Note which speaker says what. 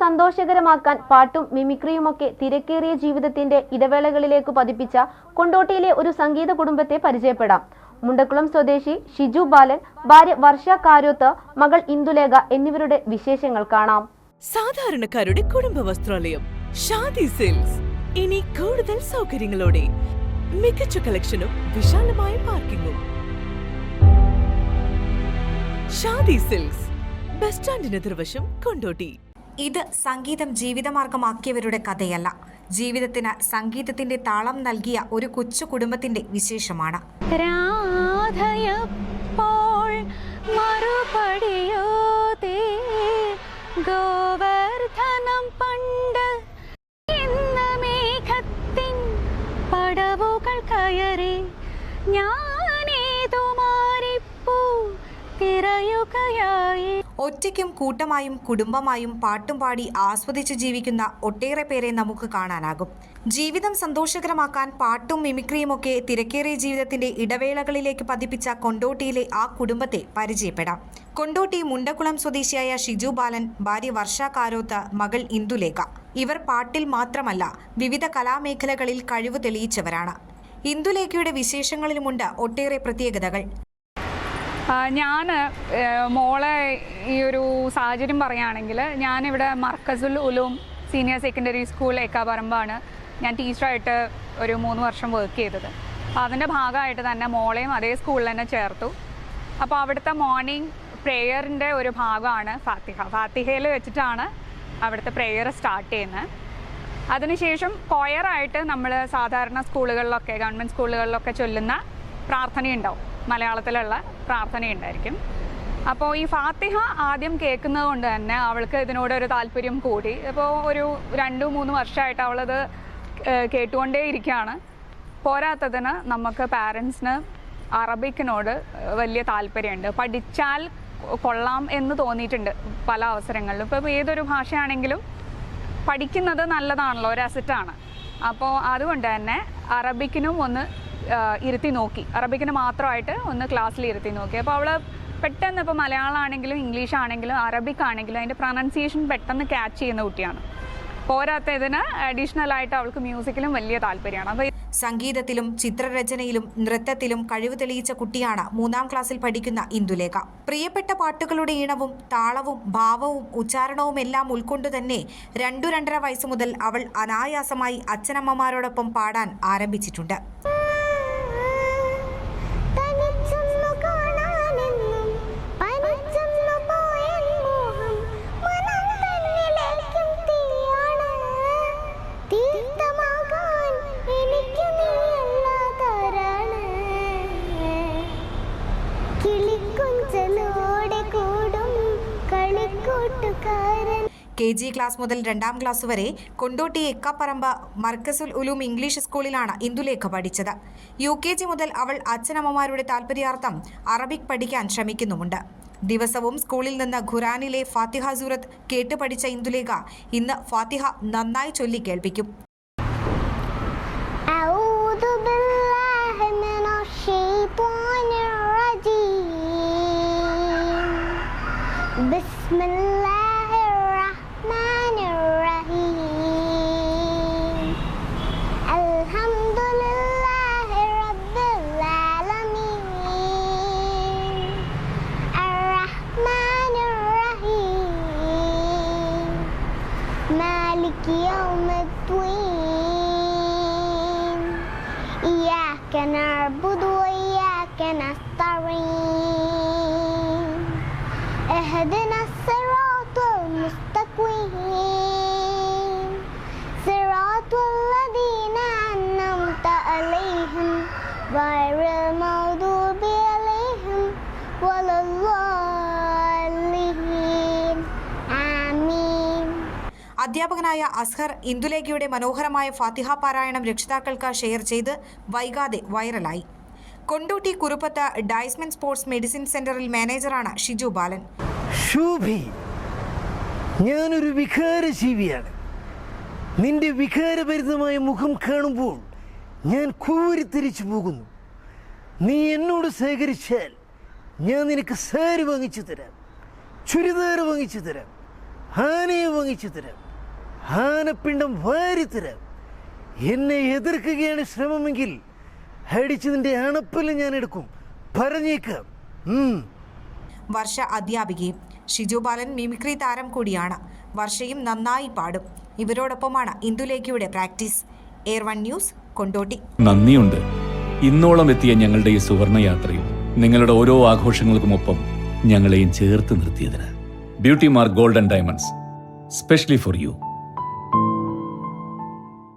Speaker 1: സന്തോഷകരമാക്കാൻ പാട്ടും മിമിക്രിയുമൊക്കെ തിരക്കേറിയ ജീവിതത്തിന്റെ ഇടവേളകളിലേക്ക് പതിപ്പിച്ച കൊണ്ടോട്ടിയിലെ ഒരു സംഗീത കുടുംബത്തെ പരിചയപ്പെടാം. മുണ്ടക്കുളം സ്വദേശി ഷിജു ബാലൻ, ഭാര്യ വർഷ കാരോത്ത്, മകൾ ഇന്ദുലേഖ എന്നിവരുടെ വിശേഷങ്ങൾ കാണാം.
Speaker 2: സാധാരണക്കാരുടെ കുടുംബ വസ്ത്രാലയം ഷാദി സിൽക്സ് ഇനി കൂടുതൽ സൗകര്യങ്ങളോടെ മികച്ച കളക്ഷനും വിശാലമായ പാർക്കിംഗും. ഷാദി സിൽക്സ് ബസ് സ്റ്റാൻഡിന് എതിർവശം, കൊണ്ടോട്ടി.
Speaker 3: ഇത് സംഗീതം ജീവിതമാർഗമാക്കിയവരുടെ കഥയല്ല, ജീവിതത്തിന് സംഗീതത്തിന്റെ താളം നൽകിയ ഒരു കൊച്ചു കുടുംബത്തിന്റെ വിശേഷമാണ്.
Speaker 4: ഗോവർദ്ധനം പണ്ട് മേഘത്തിൻ പടവുകൾ കയറി ഞാനേതു മാറിപ്പൂ തിരയുകയായി.
Speaker 3: ഒറ്റയ്ക്കും കൂട്ടമായും കുടുംബമായും പാട്ടും പാടി ആസ്വദിച്ച് ജീവിക്കുന്ന ഒട്ടേറെ പേരെ നമുക്ക് കാണാനാകും. ജീവിതം സന്തോഷകരമാക്കാൻ പാട്ടും മിമിക്രിയുമൊക്കെ തിരക്കേറിയ ജീവിതത്തിന്റെ ഇടവേളകളിലേക്ക് പതിപ്പിച്ച കൊണ്ടോട്ടിയിലെ ആ കുടുംബത്തെ പരിചയപ്പെടാം. കൊണ്ടോട്ടി മുണ്ടക്കുളം സ്വദേശിയായ ഷിജു ബാലൻ, ഭാര്യ വർഷ കാരോത്ത്, മകൾ ഇന്ദുലേഖ. ഇവർ പാട്ടിൽ മാത്രമല്ല വിവിധ കലാമേഖലകളിൽ കഴിവ് തെളിയിച്ചവരാണ്. ഇന്ദുലേഖയുടെ വിശേഷങ്ങളിലുമുണ്ട് ഒട്ടേറെ പ്രത്യേകതകൾ.
Speaker 4: ഞാൻ മോളെ ഈ ഒരു സാഹചര്യം പറയുകയാണെങ്കിൽ, ഞാനിവിടെ മർക്കസുൽ ഉലൂം സീനിയർ സെക്കൻഡറി സ്കൂൾ ഏക്കാപറമ്പാണ് ഞാൻ ടീച്ചറായിട്ട് ഒരു 3 വർഷം വർക്ക് ചെയ്തത്. അപ്പോൾ അതിൻ്റെ ഭാഗമായിട്ട് തന്നെ മോളെയും അതേ സ്കൂളിൽ തന്നെ ചേർത്തു. അപ്പോൾ അവിടുത്തെ മോർണിംഗ് പ്രെയറിൻ്റെ ഒരു ഭാഗമാണ് ഫാത്തിഹ. ഫാത്തിഹയിൽ വെച്ചിട്ടാണ് അവിടുത്തെ പ്രെയർ സ്റ്റാർട്ട് ചെയ്യുന്നത്. അതിനുശേഷം കൊയറായിട്ട് നമ്മൾ സാധാരണ സ്കൂളുകളിലൊക്കെ, ഗവൺമെൻറ് സ്കൂളുകളിലൊക്കെ ചൊല്ലുന്ന പ്രാർത്ഥനയുണ്ടാവും, മലയാളത്തിലുള്ള പ്രാർത്ഥനയുണ്ടായിരിക്കും. അപ്പോൾ ഈ ഫാത്തിഹ ആദ്യം കേൾക്കുന്നത് കൊണ്ട് തന്നെ അവൾക്ക് ഇതിനോടൊരു താല്പര്യം കൂടി. ഇപ്പോൾ ഒരു 2-3 വർഷമായിട്ട് അവളത് കേട്ടുകൊണ്ടേ ഇരിക്കുകയാണ്. പോരാത്തതിന് നമുക്ക് പാരൻസിന് അറബിക്കിനോട് വലിയ താല്പര്യമുണ്ട്. പഠിച്ചാൽ കൊള്ളാം എന്ന് തോന്നിയിട്ടുണ്ട് പല അവസരങ്ങളിലും. ഇപ്പോൾ ഏതൊരു ഭാഷയാണെങ്കിലും പഠിക്കുന്നത് നല്ലതാണല്ലോ, ഒരു അസറ്റാണ്. അപ്പോൾ അതുകൊണ്ട് തന്നെ അറബിക്കിനും ഒന്ന് ഇരുത്തി നോക്കി, അറബിക്കിന് മാത്രമായിട്ട് ഒന്ന് ക്ലാസ്സിൽ ഇരുത്തി നോക്കി. അപ്പോൾ അവൾ പെട്ടെന്ന്, ഇപ്പോൾ മലയാളമാണെങ്കിലും ഇംഗ്ലീഷ് ആണെങ്കിലും അറബിക് ആണെങ്കിലും അതിൻ്റെ പ്രൊനൗൺസിയേഷൻ പെട്ടെന്ന് ക്യാച്ച് ചെയ്യുന്ന കുട്ടിയാണ്. പോരാത്തതിന് അഡീഷണലായിട്ട് അവൾക്ക് മ്യൂസിക്കിലും വലിയ താല്പര്യമാണ്. അപ്പോൾ
Speaker 3: സംഗീതത്തിലും ചിത്രരചനയിലും നൃത്തത്തിലും കഴിവ് തെളിയിച്ച കുട്ടിയാണ് 3ാം ക്ലാസ്സിൽ പഠിക്കുന്ന ഇന്ദുലേഖ. പ്രിയപ്പെട്ട പാട്ടുകളുടെ ഈണവും താളവും ഭാവവും ഉച്ചാരണവും എല്ലാം ഉൾക്കൊണ്ടു തന്നെ 2-2.5 വയസ്സ് മുതൽ അവൾ അനായാസമായി അച്ഛനമ്മമാരോടൊപ്പം പാടാൻ ആരംഭിച്ചിട്ടുണ്ട്. KG ക്ലാസ് മുതൽ 2ാം ക്ലാസ് വരെ കൊണ്ടോട്ടി എക്കാപ്പറമ്പ് മർക്കസുൽ ഉലൂം ഇംഗ്ലീഷ് സ്കൂളിലാണ് ഇന്ദുലേഖ പഠിച്ചത്. UKG മുതൽ അവൾ അച്ഛനമ്മമാരുടെ താല്പര്യാർത്ഥം അറബിക് പഠിക്കാൻ ശ്രമിക്കുന്നുമുണ്ട്. ദിവസവും സ്കൂളിൽ നിന്ന് ഖുറാനിലെ ഫാത്തിഹ സൂറത്ത് കേട്ട് പഠിച്ച ഇന്ദുലേഖ ഇന്ന് ഫാത്തിഹ നന്നായി ചൊല്ലി കേൾപ്പിക്കും.
Speaker 5: مالك يوم الدين إياك نعبد وإياك نستعين اهدنا الصراط المستقيم صراط الذين أنعمت عليهم غير المغضوب عليهم ولا الضالين آمين.
Speaker 3: അധ്യാപകനായ അസ്ഹർ ഇന്ദുലേഖയുടെ മനോഹരമായ ഫാത്തിഹ പാരായണം രക്ഷിതാക്കൾക്ക് ഷെയർ ചെയ്ത് വൈകാതെ വൈറലായി. കൊണ്ടോട്ടി കുറുപ്പത്ത് ഡൈസ്മൻ സ്പോർട്സ് മെഡിസിൻ സെന്ററിൽ മാനേജറാണ് ഷിജു ബാലൻ.
Speaker 6: ശോഭി, ഞാനൊരു വികാരജീവിയാണ്. നിന്റെ വികാരഭരിതമായ മുഖം കാണുമ്പോൾ ഞാൻ കോരിത്തിരിച്ചു പോകുന്നു. നീ എന്നോട് സഹകരിച്ചാൽ ഞാൻ നിനക്ക് സാരി വാങ്ങിച്ചു തരാം, ചുരിദാർ വാങ്ങിച്ചു തരാം. ആനയെ വാങ്ങിച്ചു തരാം, ആനപ്പിണ്ടം വാരിത്തരാം. എന്നെ എതിർക്കുകയാണ് ശ്രമമെങ്കിൽ അടിച്ചതിൻ്റെ അണപ്പല് ഞാൻ എടുക്കും, പറഞ്ഞേക്കാം.
Speaker 3: വർഷ അധ്യാപികയും. ഷിജു ബാലൻ മിമിക്രി താരം കൂടിയാണ്. വർഷയും നന്നായി പാടും. ഇവരോടൊപ്പമാണ് ഇന്ദുലേഖയുടെ പ്രാക്ടീസ്. എയർ1 ന്യൂസ്, കൊണ്ടോട്ടി.
Speaker 7: നന്ദിയുണ്ട് ഇന്നോളം എത്തിയ ഞങ്ങളുടെ ഈ സുവർണ യാത്രയിൽ നിങ്ങളുടെ ഓരോ ആഘോഷങ്ങൾക്കുമൊപ്പം ഞങ്ങളെയും ചേർത്ത് നിർത്തിയതിന്. Beauty mark gold and diamonds, specially for U.